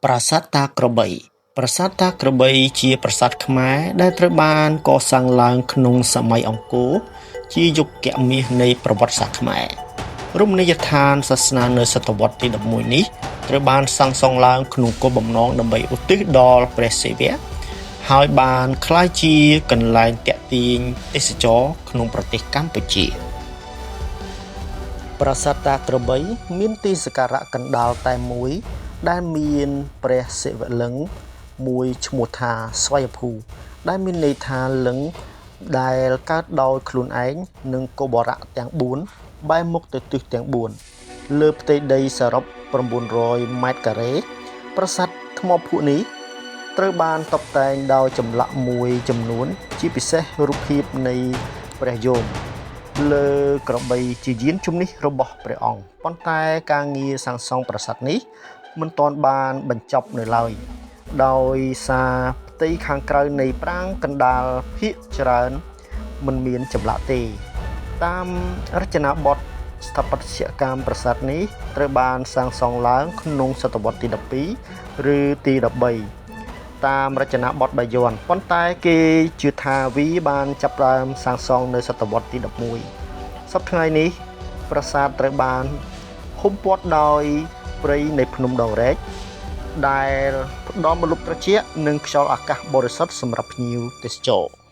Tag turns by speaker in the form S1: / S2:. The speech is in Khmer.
S1: ប្រាសាទតាក្របីប្រាសាទតាក្របីជាប្រាសាទខ្មែរដែលត្រូវបានកសាងឡើងក្នុងសម័យអង្គរជាយុគមាសនៃប្រវត្តិសាស្ត្រខ្មែររមណីយដ្ឋានសាសនានៅសតវត្សទី11នេះត្រូវបានសាងសង់ឡើងក្នុងគោលបំណងដើម្បីឧទ្ទិសដល់ព្រះសិវៈហើយបានក្លាយជាកន្លែងទាក់ទាញទេសចរក្នុងប្រទេសកម្ពុជាប្រាសាទតាក្របីមានទីសក្ការៈកណ្ដាលតែមួយដែលមានព្រះសិវលិង្គមួយឈ្មោះថាស្វយភូដែលមានន័យថាលិង្គដែលកើតដោយខ្លួនឯងនិងកុបរៈទាំង4បែរមុខទៅទិសទាំង4លើផ្ទៃដីសរុប900ម៉ែត្រការ៉េប្រាសាទថ្មភក់នេះត្រូវបានតុបតែងដោយចម្លាក់មួយចំនួនជាពិសេសរូបភាពនៃព្រះយមលើក្របីជាយានជំនិះរបស់ព្រះអង្គប៉ុន្តែការងារសាងសង់ប្រាសាទនេះមិនទាន់បានបញ្ចប់នៅឡើយដោយសារផ្ទៃខាងក្រៅនៃប្រាង្គកណ្ដាលភាគច្រើនមិនមានចម្លាក់ទេតាមរចនាបថស្ថាបត្យកម្មប្រាសាទនេះត្រូវបានសាងសង់ឡើងក្នុងសតវត្សទី12ឬទី13តាមរចនាបថបាយ័នប៉ុន្តែគេជឿថាវាបានចាប់ផ្ដើមសាងសង់នៅសតវត្សទី11សប្តាហ៍ថ្ងៃនេះប្រាសាទត្រូវបានហ៊ុមព័ទ្ធដោយព្រៃនៃភ្នំដងរែកដែលផ្ដល់ម្លប់ត្រជាក់និងខ្យល់អាកាសបរិសុទ្ធសម្រាប់ភ្ញៀវទេសចរ